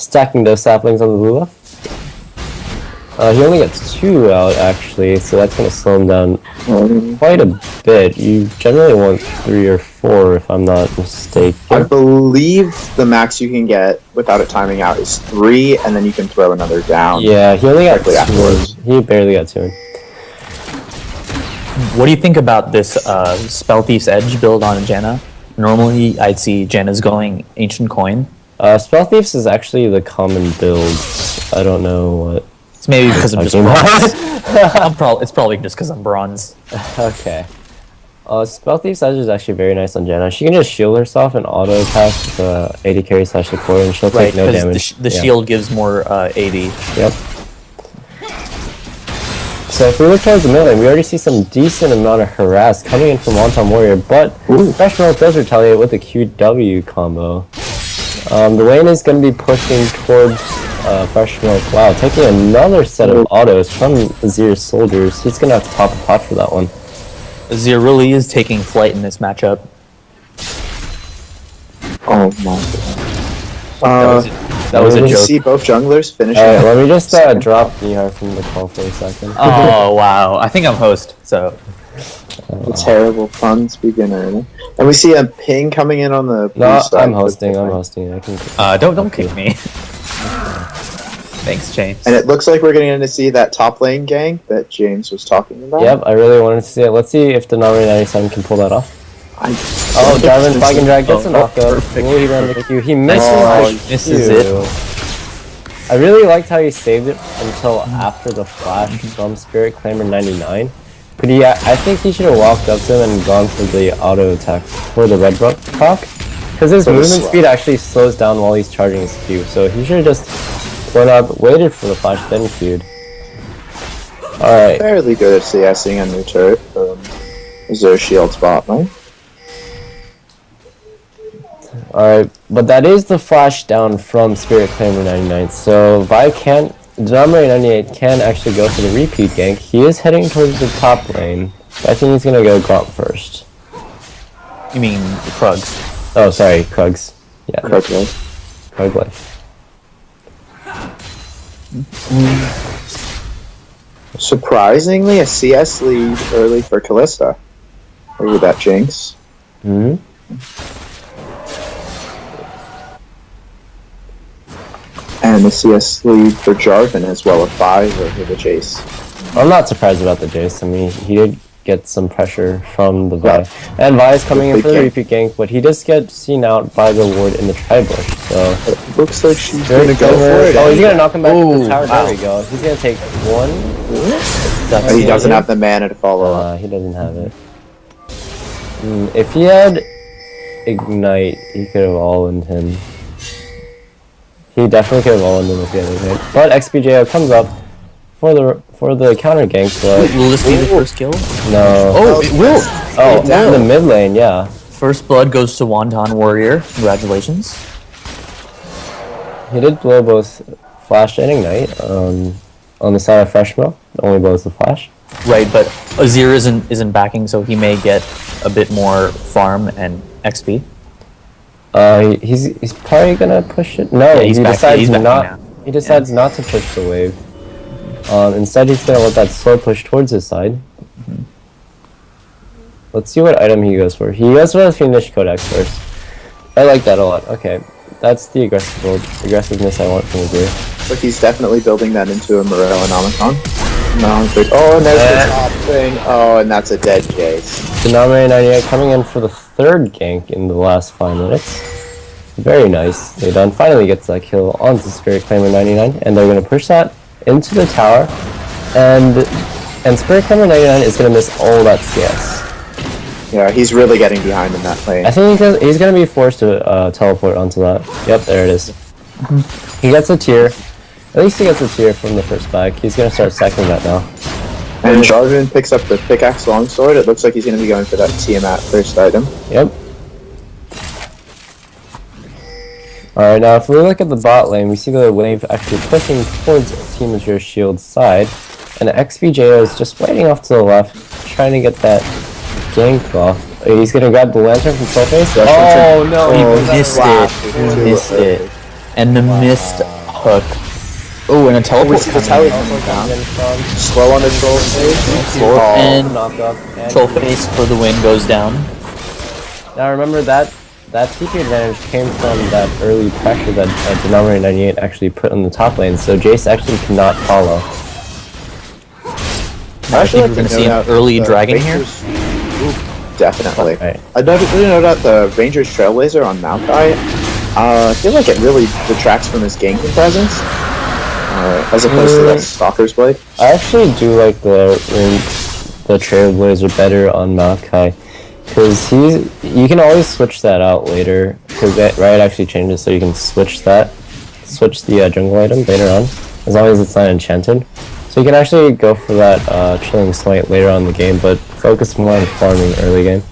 stacking those saplings on the blue left. He only gets 2 out actually, so that's gonna slow him down quite a bit. You generally want 3 or 4 if I'm not mistaken. I believe the max you can get without it timing out is 3, and then you can throw another down. Yeah, he only got 2. Afterwards. He barely got 2. What do you think about this Spell Thief's Edge build on Janna? Normally, I'd see Janna's going Ancient Coin. Spell Thieves is actually the common build. I don't know what. It's maybe because I'm just bronze. It's probably just because I'm bronze. Okay. Spell Thieves Edge is actually very nice on Janna. She can just shield herself and auto attack the 80 carry / the core, and she'll take no damage. The shield gives more 80. Yep. So if we look towards the mid lane, we already see some decent amount of harass coming in from Wonton Warrior, but Fresh Milk does retaliate with the QW combo. The lane is going to be pushing towards Fresh Milk. Wow, taking another set of autos from Azir's soldiers. He's going to have to pop a pot for that one. Azir really is taking flight in this matchup. Oh my god. That was a joke. See both junglers finishing. Alright, let me just drop Nihar from the call for a second. Oh wow, I think I'm host, so... The terrible puns beginner. And we see a ping coming in on the blue side. I'm hosting. I can. Don't kick me. Thanks, James. And it looks like we're getting to see that top lane gang that James was talking about. Yep, I really wanted to see it. Let's see if the Nami 97 can pull that off. Jarvan Flag and Drag gets a knockup. He ran the Q. He misses it. I really liked how he saved it until after the flash from Spirit Clamor 99. But I think he should have walked up to him and gone for the auto attack for the red proc. Because his movement speed actually slows down while he's charging his Q. So he should have just went up, waited for the flash, then Q'd. Alright. Fairly good at CSing a new turret. Is there a shield spot, right? Alright, but that is the flash down from Spirit Clamor 99. So Dynamite 98 can actually go for the repeat gank. He is heading towards the top lane. I think he's gonna go Gromp first. You mean Krugs? Oh, sorry, Krugs. Yeah. Krug life. Surprisingly, a CS lead early for Kalista. Look at that, Jinx. Hmm. And the CS lead for Jarvan as well, a 5 over the Jace. I'm not surprised about the Jace. I mean, he did get some pressure from the Vi. And Vi is coming in for the repeat gank, but he does get seen out by the ward in the tri-bush, so... It looks like she's gonna go for it. Oh, he's gonna knock him back to the tower. There we go. He's gonna take 1. He doesn't have the mana to follow up. He doesn't have it. If he had Ignite, he could have all-in him. He definitely could have all-in him if he had Ignite. But XPJO comes up for the counter gank, but... Will this be the first kill? No. Oh, it will! Oh, in the mid lane, yeah. First blood goes to Wonton Warrior. Congratulations. He did blow both Flash and Ignite on the side of Fresh Milk. Only blows the Flash. Right, but Azir isn't backing, so he may get a bit more farm and XP. He's probably gonna push it. No, Yeah, he decides not. now. He decides not to push the wave. Instead, he's gonna let that slow push towards his side. Let's see what item he goes for. He goes for the Fiendish Codex first. I like that a lot. Okay, that's the aggressiveness I want from Azir. But he's definitely building that into a Morellonomicon. No, oh, and there's the top thing. Oh, and that's a dead case. Dynamite 98 coming in for the 3rd gank in the last 5 minutes. Very nice. They done finally gets that kill onto Spirit Clamor 99, and they're gonna push that into the tower, and Spirit Clamor 99 is gonna miss all that CS. Yeah, he's really getting behind in that lane. I think he's gonna be forced to teleport onto that. Yep, there it is. He gets a tier. At least he gets a tier from the first back. He's gonna start stacking that now. And Jarvan picks up the pickaxe longsword. It looks like he's gonna be going for that Tiamat first item. Yep. Alright, now if we look at the bot lane, we see the wave actually pushing towards Team Azure's shield side, and XVJO is just waiting off to the left, trying to get that gank off. He's gonna grab the lantern from Soulface. Oh no, he missed it. He missed it. And the missed hook. Oh, and a Oh, we teleport see the coming tally in. coming down. Slow on the troll phase. Slow and Knock up. And troll face for the win goes down. now remember that TP advantage came from that early pressure that Denominator 98 actually put on the top lane, so Jace actually cannot follow. I think we're going to see an early dragon here. Definitely. Right. I didn't know that the Ranger's Trailblazer on Maokai, I feel like it really detracts from his ganking presence, as opposed to that Stalker's Blade. I actually do like the Trailblazer better on Maokai, because you can always switch that out later, because Riot actually changes so you can switch the jungle item later on, as long as it's not enchanted. So you can actually go for that Chilling Smite later on in the game, but focus more on farming early game.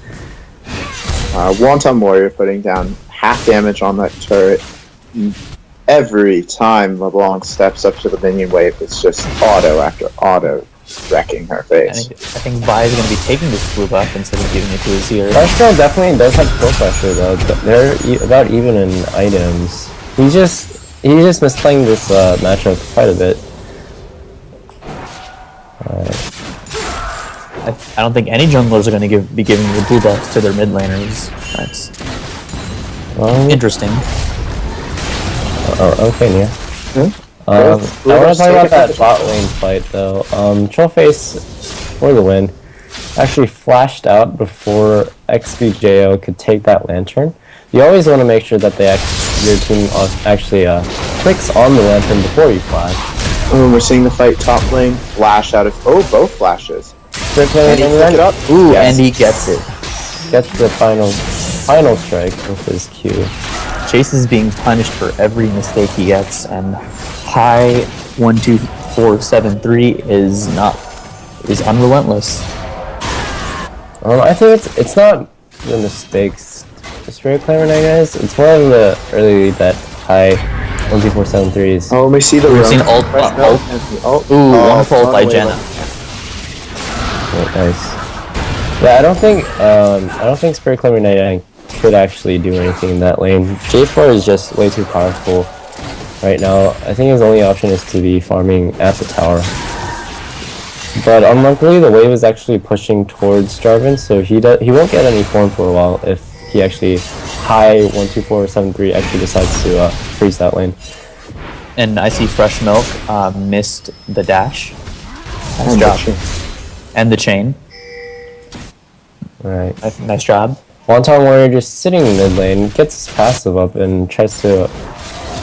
Wanton Warrior putting down half damage on that turret. Every time LeBlanc steps up to the minion wave, it's just auto after auto wrecking her face. I think Vi is going to be taking this blue buff instead of giving it to Azir. Freshbell definitely does have kill pressure though. They're about even in items. He's just misplaying this matchup quite a bit. I don't think any junglers are going to be giving the blue buffs to their mid laners. That's interesting. Oh, okay, yeah. I want to talk about that bot lane fight though. Trollface, for the win, actually flashed out before XBJO could take that lantern. You always want to make sure that your team actually clicks on the lantern before you flash. Oh, we're seeing the fight top lane. Flash out of... Oh, both flashes. And he pick it up. Ooh, Yes. and he gets it. Gets the final strike with his Q. Chase is being punished for every mistake he gets, and high 1, 2, 4, 7, 3 is unrelentless. I think it's not the mistakes the Spirit Climber 99 is. It's more of the early that high 1, 2, 4, 7, 3s. Oh, we see the... We've seen ult. Ooh, one fault by Jenna. Oh, nice. Yeah, I don't think Spirit Climber 99 could actually do anything in that lane. J4 is just way too powerful right now. I think his only option is to be farming at the tower. But unluckily, the wave is actually pushing towards Jarvan, so he won't get any form for a while if he actually high 1, 2, 4, 7, 3 actually decides to freeze that lane. And I see Fresh Milk missed the dash. Nice job. And the chain. Right. Nice job. Wanton Warrior just sitting in mid lane, gets his passive up and tries to...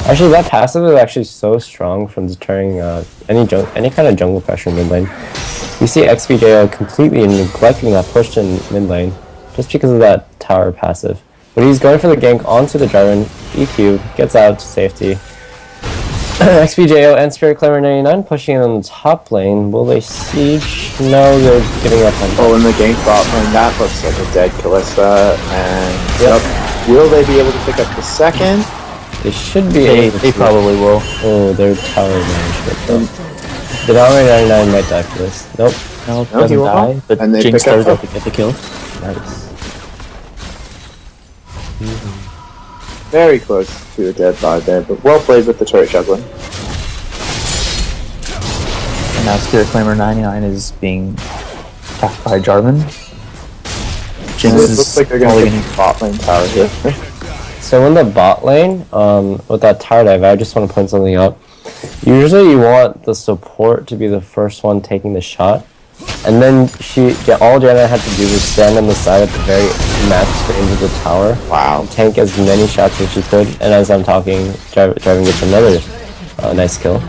Actually, that passive is actually so strong from deterring any kind of jungle pressure in mid lane. You see XBJO completely neglecting that push in mid lane just because of that tower passive. But he's going for the gank onto the Jarvan, EQ, gets out to safety. XBJO and Spirit Climber 99 pushing in on the top lane. Will they siege? No, they're giving up on... Oh, in the gank bot lane, that looks like a dead Kalista. And yep. Will they be able to pick up the second? They should be able to. They probably will. Oh, their tower management. The Denominator 99 might die for this. Nope. No, No, he doesn't won't. die, but And they Jinx pick up does get the kill. Nice. Very close to a dead bot there, but well played with the turret juggling. And now Spirit Climber 99 is being attacked by Jarvan. Jinx It is looks like they're probably going to get bot lane tower here. So in the bot lane, with that tower dive, I just want to point something out. Usually you want the support to be the first one taking the shot. And then all Jenna had to do was stand on the side at the very max range of the tower. Wow. And tank as many shots as she could. And as I'm talking, Jarvan gets another nice kill.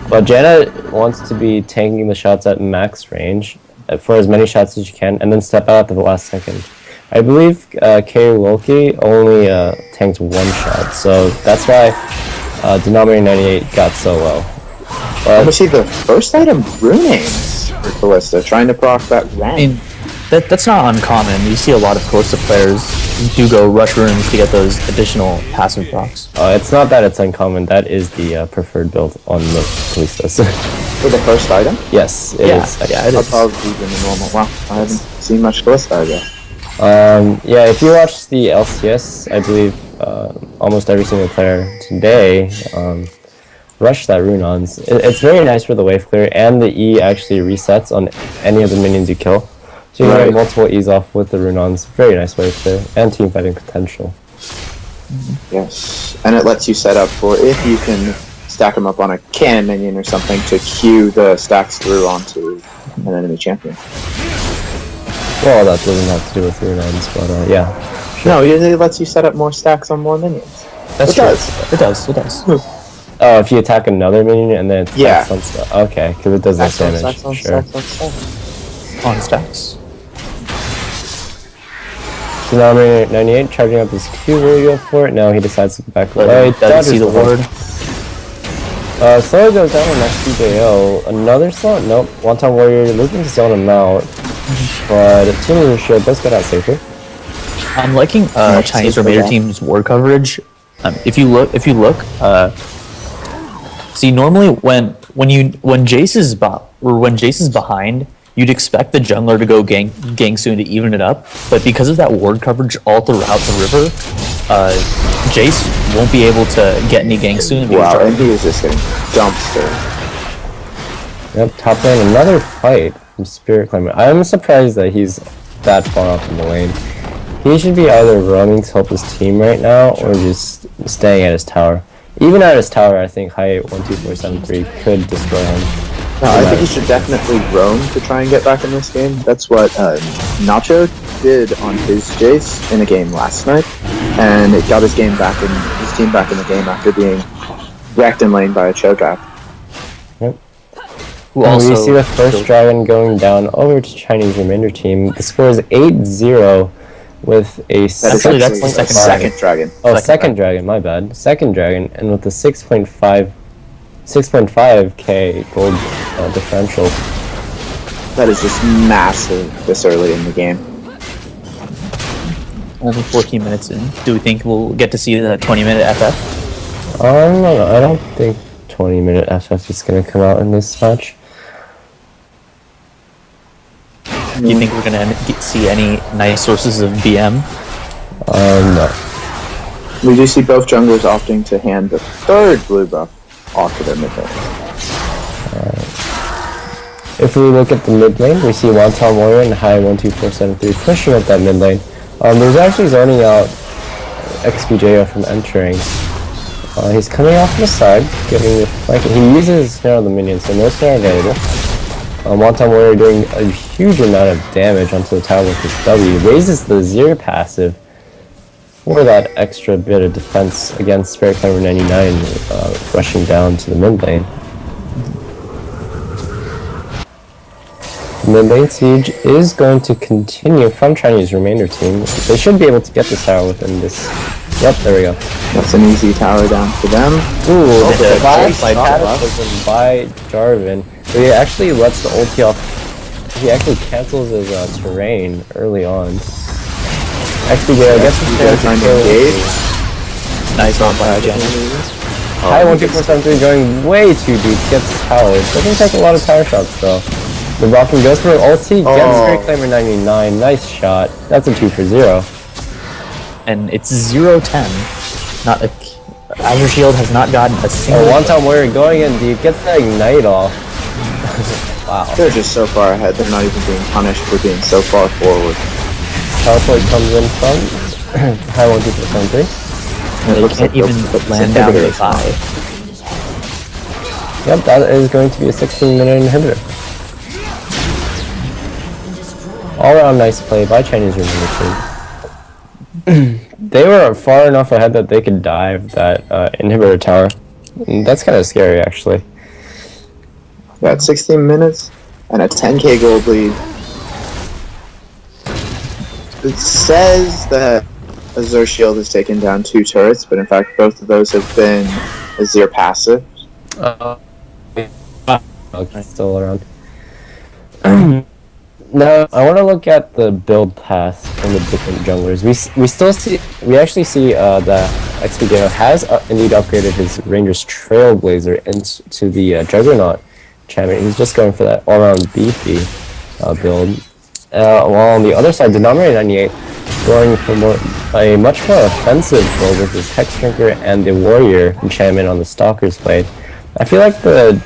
But Jenna wants to be tanking the shots at max range for as many shots as she can, and then step out at the last second. I believe K. Wilkie only tanked one shot, so that's why Denominator 98 got so low. Let me see the first item, Runings for Kalista, trying to proc that rank. I mean, that's not uncommon. You see a lot of Kalista players do go rush runes to get those additional passive procs. It's not that it's uncommon, that is the preferred build on most Kalistas. For the first item? Yes, it is. Yeah, it I'll is. probably be the normal. Wow, I haven't seen much Kalista, I guess. Yeah, if you watch the LCS, I believe almost every single player today rush that Runons. It's very nice for the wave clear, and the E actually resets on any of the minions you kill. So you can get multiple E's off with the Runons. Very nice wave clear, and team fighting potential. Yes, and it lets you set up for if you can stack them up on a cannon minion or something to queue the stacks through onto an enemy champion. Well, that doesn't have to do with Runons, but yeah. Sure. No, it lets you set up more stacks on more minions. That's true. It does. Oh, if you attack another minion and then it's yeah. on stuff. Okay, because it does less damage. On stacks. So now 98 charging up his Q, will go for it. Now he decides to back away. Doesn't see the ward. Slowly goes down on next TJO. Another slot? Nope. Wonton Warrior looking to zone him out. But Team Leadership does get out safely. I'm liking Chinese Remainder team's ward coverage. If you look, see normally when Jace is behind, you'd expect the jungler to go gang soon to even it up. But because of that ward coverage all throughout the river, Jace won't be able to get any gang soon. Wow, and he is just getting dumpster. Yep, top lane, another fight from Spirit Climber. I'm surprised that he's that far off in the lane. He should be either running to help his team right now or just staying at his tower. Even at his tower, I think High 12473 could destroy him. No, I think he should definitely roam to try and get back in this game. That's what Nacho did on his Jace in a game last night, and it got his team back in the game after being wrecked in lane by a Cho'Gath. Yep. We see the first dragon going down over to Chinese Remainder team. The score is 8-0 with a second dragon. Oh, second dragon, my bad. Second dragon, and with a 6.5k gold differential. That is just massive this early in the game. Only 14 minutes in. Do we think we'll get to see the 20-minute FF? No, I don't think 20-minute FF is going to come out in this match. Do you think we're going to see any nice sources of BM? No. We do see both junglers opting to hand the third blue buff off to their mid lane. If we look at the mid lane, we see Wonton Warrior and High 12473 pushing up that mid lane. There's actually zoning out XPJO from entering. He's coming off the side, getting the flank. He uses snare on the minions, so no snare available. Wonton Warrior doing a huge amount of damage onto the tower with his W. Raises the Zir passive for that extra bit of defense against Spirit Climber 99 rushing down to the mid lane. Mid lane siege is going to continue from Chinese Remainder team. They should be able to get this tower within this. Yep, there we go. That's an easy tower down for them. Ooh, the flash cataclysm by Jarvan. So he actually lets the ulti off. He actually cancels his terrain early on. XPJ gets the chance to engage. Nice on by Jen. High 12473 going way too deep, gets towered. Doesn't take a lot of tower shots though. The Rockin goes for an ulti, gets Spirit Climber 99. Nice shot. That's a 2 for 0. And it's 0-10. Not a Azure Shield has not gotten a single. Wonton Warrior going in deep, gets the ignite off. Wow. They're just so far ahead, they're not even being punished for being so far forward. Teleport comes in from High 12473. They can't even land down to 5. Yep, that is going to be a 16-minute inhibitor. All around nice play by Chinese Remainder team. They were far enough ahead that they could dive that inhibitor tower. And that's kind of scary, actually. Got 16 minutes and a 10k gold lead. It says that Azure Shield has taken down 2 turrets, but in fact both of those have been Azure passive. Okay, still around. Now, I want to look at the build path from the different junglers. We actually see that XPJO has indeed upgraded his Ranger's Trailblazer into the Juggernaut champion. He's just going for that all-around beefy build. While on the other side, Denominator 98 going for a much more offensive role with his Hex Drinker and the Warrior enchantment on the Stalker's blade. I feel like the